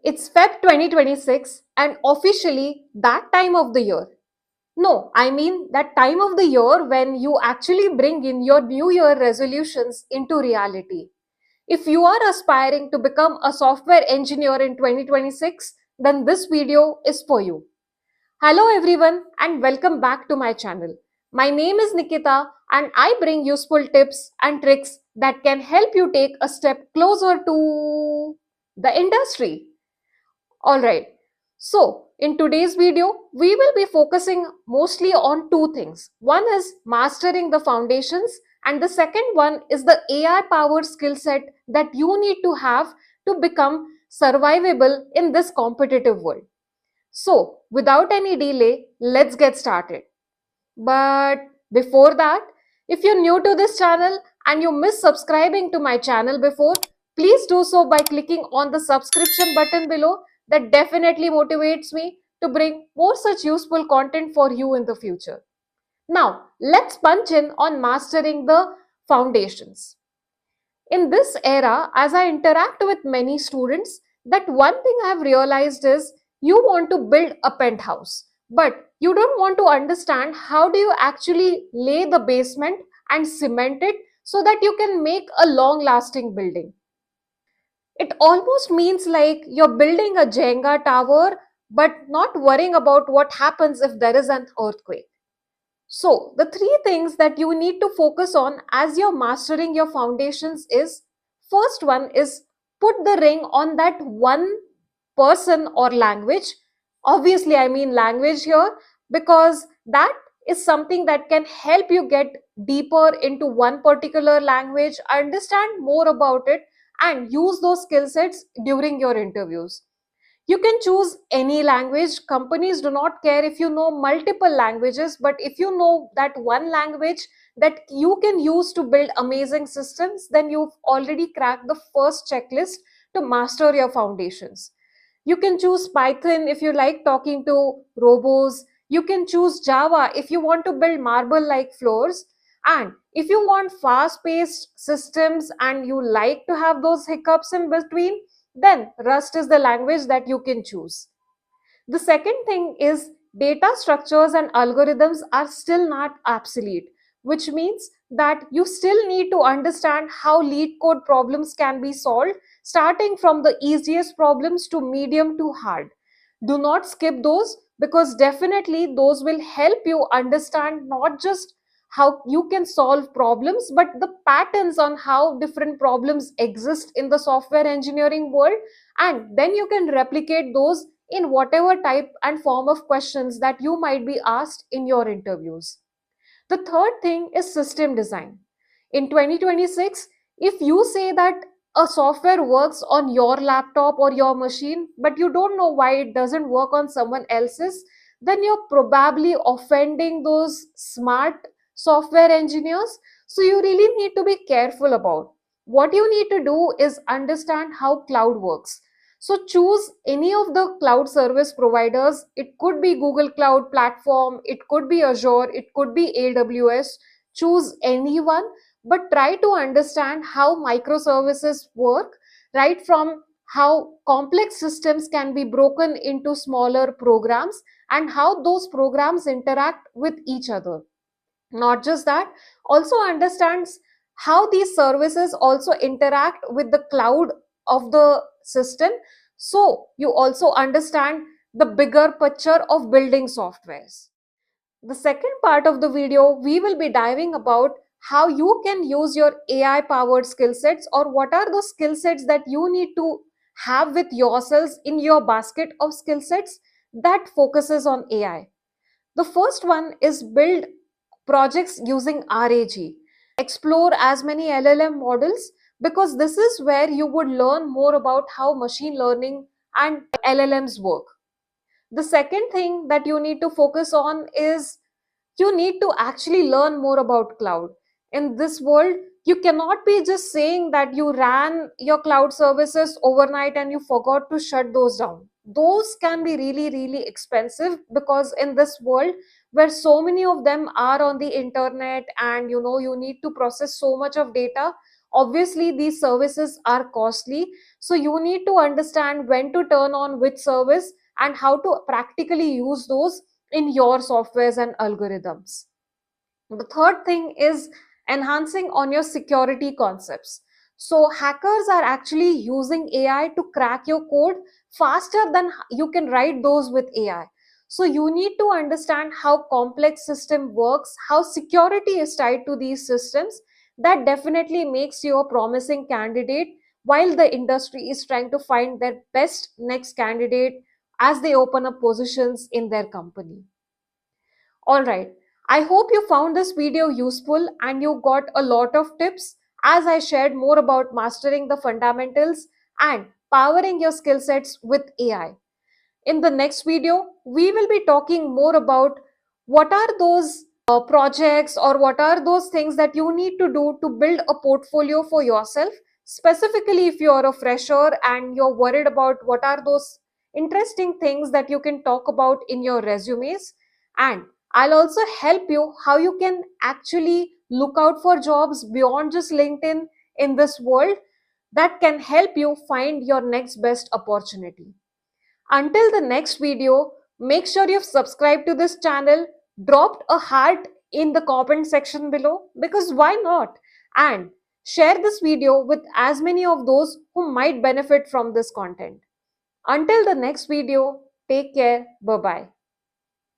It's Feb 2026 and officially that time of the year. No, I mean that time of the year when you actually bring in your New Year resolutions into reality. If you are aspiring to become a software engineer in 2026, then this video is for you. Hello everyone and welcome back to my channel. My name is Nikita and I bring useful tips and tricks that can help you take a step closer to the industry. Alright, so in today's video, we will be focusing mostly on two things. One is mastering the foundations and the second one is the AI powered skill set that you need to have to become survivable in this competitive world. So without any delay, let's get started. But before that, if you're new to this channel and you missed subscribing to my channel before, please do so by clicking on the subscription button below. That definitely motivates me to bring more such useful content for you in the future. Now, let's punch in on mastering the foundations. In this era, as I interact with many students, that one thing I've realized is you want to build a penthouse, but you don't want to understand how do you actually lay the basement and cement it so that you can make a long lasting building. It almost means like you're building a Jenga tower, but not worrying about what happens if there is an earthquake. So, the three things that you need to focus on as you're mastering your foundations is first one is put the ring on that one person or language. Obviously, I mean language here because that is something that can help you get deeper into one particular language, understand more about it, and use those skill sets during your interviews. You can choose any language. Companies do not care if you know multiple languages, but if you know that one language that you can use to build amazing systems, then you've already cracked the first checklist to master your foundations. You can choose Python if you like talking to robots. You can choose Java if you want to build marble like floors. And if you want fast paced systems and you like to have those hiccups in between, then Rust is the language that you can choose. The second thing is data structures and algorithms are still not obsolete, which means that you still need to understand how lead code problems can be solved, starting from the easiest problems to medium to hard. Do not skip those because definitely those will help you understand not just how you can solve problems, but the patterns on how different problems exist in the software engineering world, and then you can replicate those in whatever type and form of questions that you might be asked in your interviews. The third thing is system design. In 2026, if you say that a software works on your laptop or your machine, but you don't know why it doesn't work on someone else's, then you're probably offending those smart software engineers. So you really need to be careful about. What you need to do is understand how cloud works. So choose any of the cloud service providers. It could be Google Cloud Platform, it could be Azure, it could be AWS. Choose anyone, but try to understand how microservices work, right from how complex systems can be broken into smaller programs and how those programs interact with each other. Not just that, also understands how these services also interact with the cloud of the system. So you also understand the bigger picture of building softwares. The second part of the video, we will be diving about how you can use your AI powered skill sets, or what are those skill sets that you need to have with yourselves in your basket of skill sets that focuses on AI. The first one is build projects using RAG. Explore as many LLM models because this is where you would learn more about how machine learning and LLMs work. The second thing that you need to focus on is you need to actually learn more about cloud. In this world, you cannot be just saying that you ran your cloud services overnight and you forgot to shut those down. Those can be really, really expensive because in this world where so many of them are on the internet and you need to process so much of data, Obviously, these services are costly, so you need to understand when to turn on which service and how to practically use those in your softwares and algorithms. The third thing is enhancing on your security concepts. So hackers are actually using AI to crack your code faster than you can write those with AI. So you need to understand how complex system works, how security is tied to these systems. That definitely makes you a promising candidate while the industry is trying to find their best next candidate as they open up positions in their company. Alright, I hope you found this video useful and you got a lot of tips as I shared more about mastering the fundamentals and powering your skill sets with AI. In the next video, we will be talking more about what are those projects or what are those things that you need to do to build a portfolio for yourself, specifically if you are a fresher and you're worried about what are those interesting things that you can talk about in your resumes. And I'll also help you how you can actually look out for jobs beyond just LinkedIn in this world that can help you find your next best opportunity. Until the next video, make sure you've subscribed to this channel, dropped a heart in the comment section below because why not? And share this video with as many of those who might benefit from this content. Until the next video, take care. Bye bye.